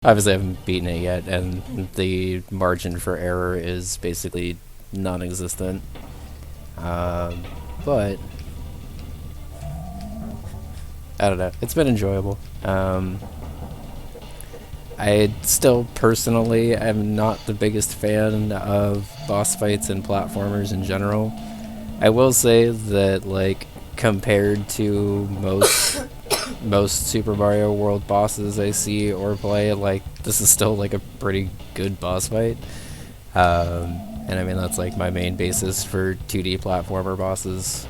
Obviously, I haven't beaten it yet, and the margin for error is basically non-existent. But I don't know. It's been enjoyable. I still personally am not the biggest fan of boss fights and platformers in general. I will say that, like, compared to most Super Mario World bosses I see or play, like, this is still like a pretty good boss fight. And I mean, that's like my main basis for 2D platformer bosses.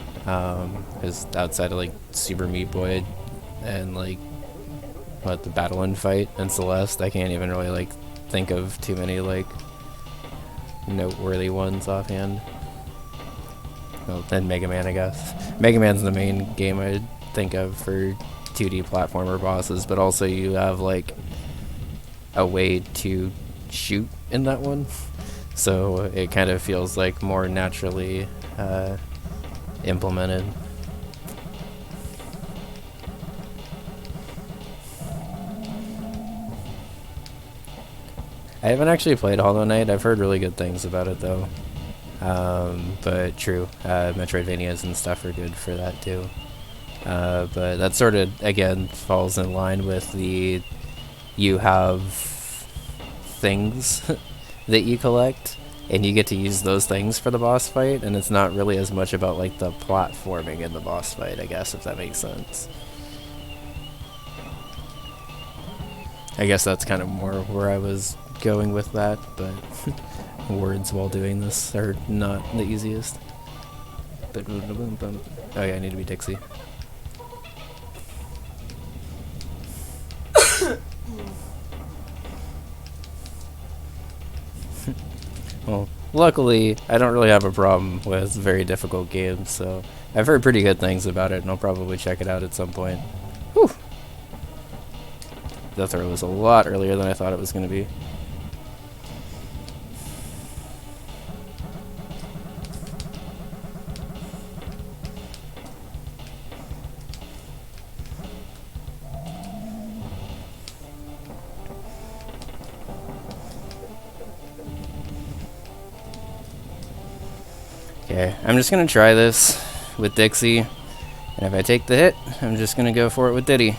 Is outside of like Super Meat Boy and like the Battle and Fight and Celeste, I can't even really like think of too many like noteworthy ones offhand. Well, then Mega Man, I guess. Mega Man's the main game I think of for 2D platformer bosses, but also you have like a way to shoot in that one, so it kind of feels like more naturally implemented. I haven't actually played Hollow Knight. I've heard really good things about it though. But true, Metroidvanias and stuff are good for that too. But that sort of, again, falls in line with the, you have things that you collect, and you get to use those things for the boss fight, and it's not really as much about, like, the platforming in the boss fight, I guess, if that makes sense. I guess that's kind of more where I was going with that, but words while doing this are not the easiest. Oh yeah, I need to be Dixie. Well, luckily, I don't really have a problem with very difficult games, so I've heard pretty good things about it, and I'll probably check it out at some point. Whew! That throw was a lot earlier than I thought it was going to be. Okay, I'm just gonna try this with Dixie, and if I take the hit, I'm just gonna go for it with Diddy.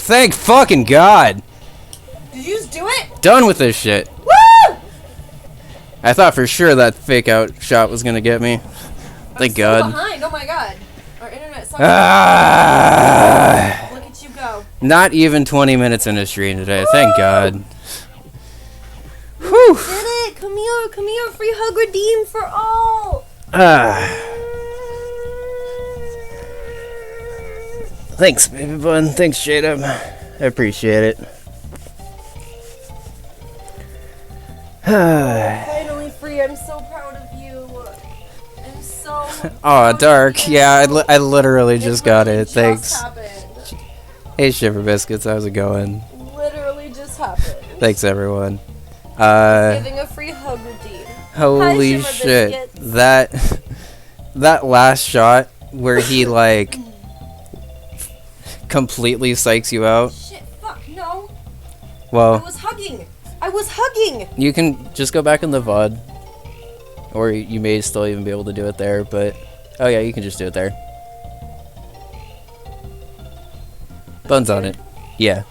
Thank fucking God! Did you just do it? Done with this shit. Woo! I thought for sure that fake out shot was gonna get me. Thank God. I'm so behind. Oh my God. Our internet sucks. Look at you go. Not even 20 minutes into stream today. Woo! Thank God. Whew. You did it. Come here. Come here. Free hug redeem for all. Thanks, baby bun. Thanks, J-Dub. I appreciate it. Finally free. I'm so proud of you. I'm so Aw, Dark. Yeah, I literally just got it. Thanks. Happened. Hey, Shiver Biscuits. How's it going? Literally just happened. Thanks, everyone. Giving a free hug redeem. Holy shit. That last shot where he, like, completely psychs you out. Shit, fuck, no. Well, I was hugging. I was hugging. You can just go back in the VOD. Or you may still even be able to do it there, but... Oh yeah, you can just do it there. Buns on it. Yeah.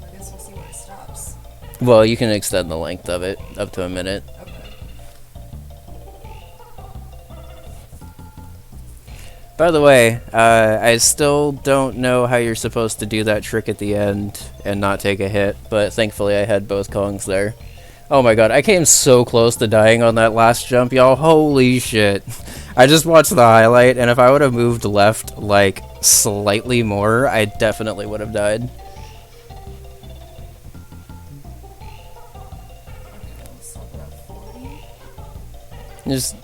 I guess we'll see where it stops. Well, you can extend the length of it up to a minute. Okay. By the way, I still don't know how you're supposed to do that trick at the end and not take a hit, but thankfully I had both Kongs there. Oh my God, I came so close to dying on that last jump, y'all. Holy shit. I just watched the highlight, and if I would have moved left, like, slightly more, I definitely would have died.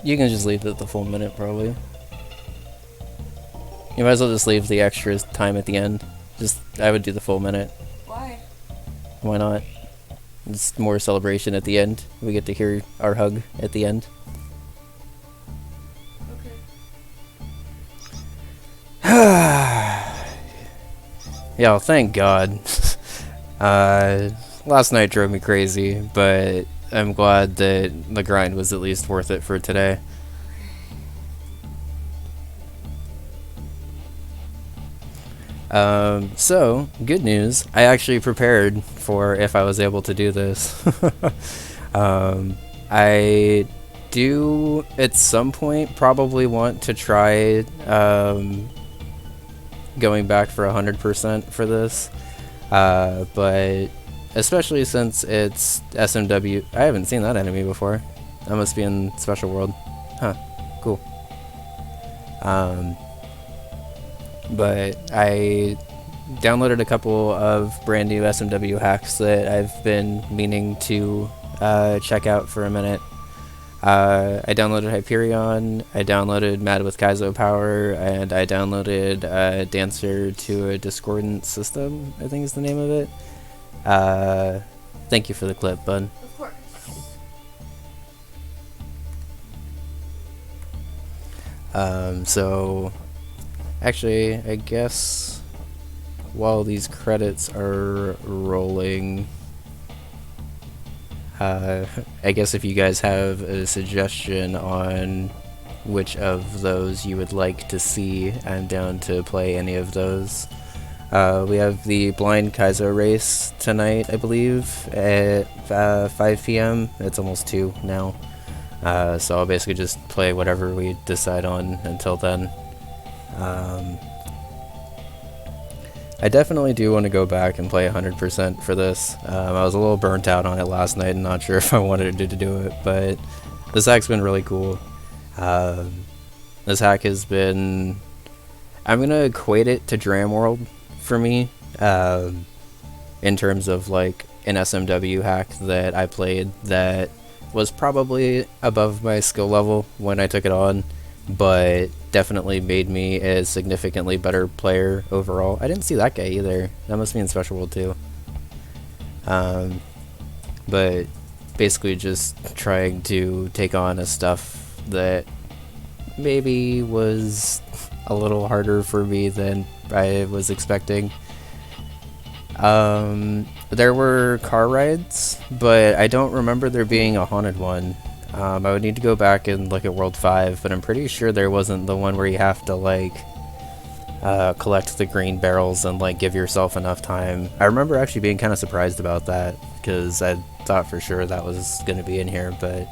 You can just leave it the full minute, probably. You might as well just leave the extra time at the end. I would do the full minute. Why? Why not? It's more celebration at the end. We get to hear our hug at the end. Okay. Yeah, well, thank God. Last night drove me crazy, but I'm glad that the grind was at least worth it for today. So, good news. I actually prepared for if I was able to do this. I do, at some point, probably want to try going back for 100% for this. But especially since it's SMW. I haven't seen that enemy before. That must be in Special World. Huh. Cool. But I downloaded a couple of brand new SMW hacks that I've been meaning to check out for a minute. I downloaded Hyperion, I downloaded Mad with Kaizo Power, and I downloaded Dancer to a Discordant System, I think is the name of it. Thank you for the clip, bud. Of course. So, actually, I guess while these credits are rolling, I guess if you guys have a suggestion on which of those you would like to see, I'm down to play any of those. We have the Blind Kaizo race tonight, I believe, at 5 p.m. It's almost 2 now. So I'll basically just play whatever we decide on until then. I definitely do want to go back and play 100% for this. I was a little burnt out on it last night and not sure if I wanted to do it, but this hack's been really cool. This hack has been... I'm going to equate it to Dram World for me, in terms of like an SMW hack that I played that was probably above my skill level when I took it on, but definitely made me a significantly better player overall. I didn't see that guy either. That must be in Special World too. But basically just trying to take on a stuff that maybe was a little harder for me than I was expecting. There were car rides, but I don't remember there being a haunted one. I would need to go back and look at World 5, but I'm pretty sure there wasn't the one where you have to, like, collect the green barrels and, like, give yourself enough time. I remember actually being kind of surprised about that, because I thought for sure that was going to be in here, but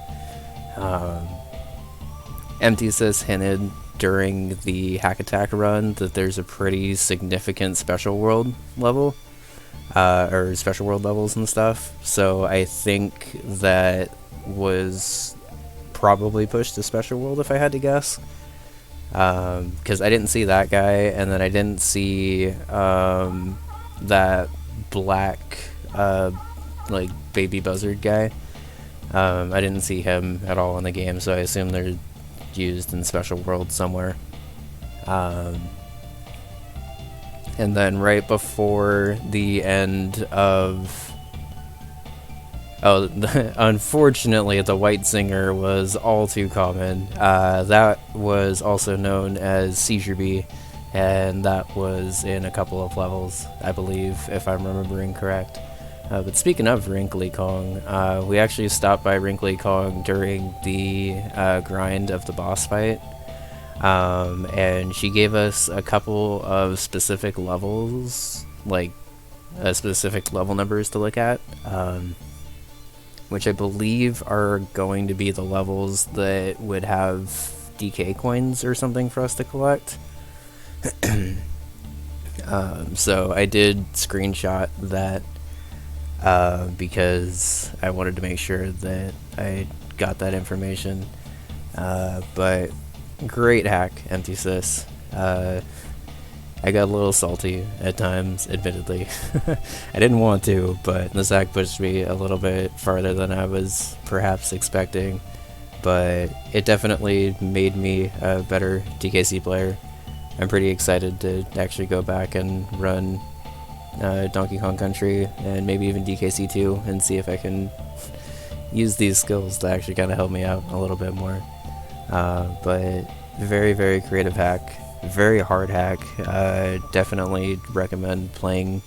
MTSys hinted during the Hack Attack run that there's a pretty significant Special World level, or Special World levels and stuff, so I think that was probably pushed to Special World if I had to guess, because I didn't see that guy, and then I didn't see that black like baby buzzard guy. I didn't see him at all in the game, so I assume they're used in Special World somewhere. And then right before the end of... Oh, unfortunately, the White Singer was all too common. That was also known as Seizure Bee, and that was in a couple of levels, I believe, if I'm remembering correct. But speaking of Wrinkly Kong, we actually stopped by Wrinkly Kong during the grind of the boss fight, and she gave us a couple of specific levels, like specific level numbers to look at, which I believe are going to be the levels that would have DK coins or something for us to collect. So I did screenshot that because I wanted to make sure that I got that information. But great hack, MTSys. I got a little salty at times, admittedly. I didn't want to, but this hack pushed me a little bit farther than I was perhaps expecting. but it definitely made me a better DKC player. I'm pretty excited to actually go back and run Donkey Kong Country and maybe even DKC 2 and see if I can use these skills to actually kind of help me out a little bit more. But very, very creative hack, very hard hack. Definitely recommend playing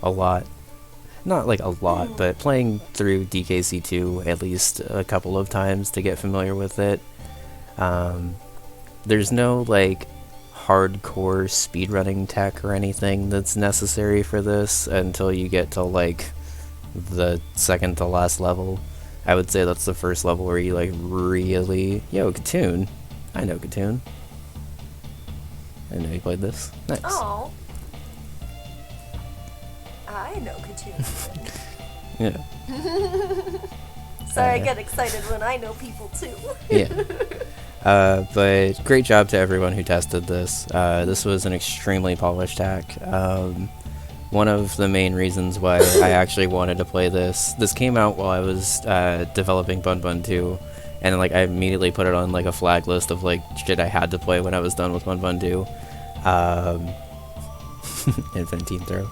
a lot. Not like a lot, but playing through DKC 2 at least a couple of times to get familiar with it. There's no like hardcore speedrunning tech or anything that's necessary for this until you get to like the second to last level. I would say that's the first level where you like really... Yo, Katoon. I know Katoon. I know you played this. Nice. Oh. I know Katoon. Yeah. Sorry, I get excited when I know people too. Yeah. But great job to everyone who tested this. This was an extremely polished hack. One of the main reasons why I actually wanted to play this came out while I was developing Bun Bun 2, and like I immediately put it on like a flag list of like shit I had to play when I was done with Bun Bun 2. Infinite Team Throw.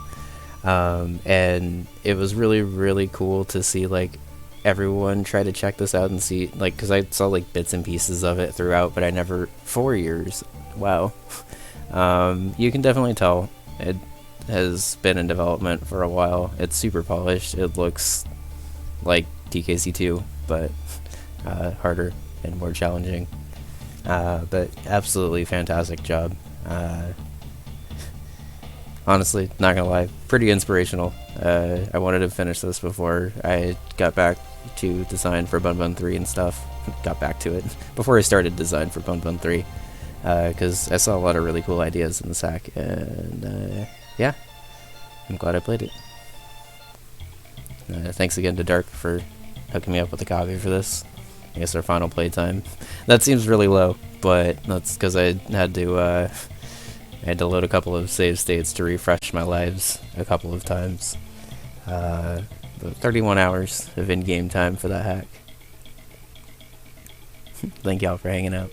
And it was really, really cool to see like everyone try to check this out and see, like, because I saw like bits and pieces of it throughout, but I never... 4 years. Wow. You can definitely tell it has been in development for a while. It's super polished. It looks like DKC 2, but harder and more challenging. But absolutely fantastic job. Honestly, not gonna lie, pretty inspirational. I wanted to finish this before I got back to design for Bun Bun 3 and stuff. Got back to it before I started design for Bun Bun 3, because I saw a lot of really cool ideas in this hack, and yeah, I'm glad I played it. Thanks again to Dark for hooking me up with a copy for this. I guess our final playtime. That seems really low, but that's because I had to load a couple of save states to refresh my lives a couple of times. But 31 hours of in-game time for that hack. Thank y'all for hanging out.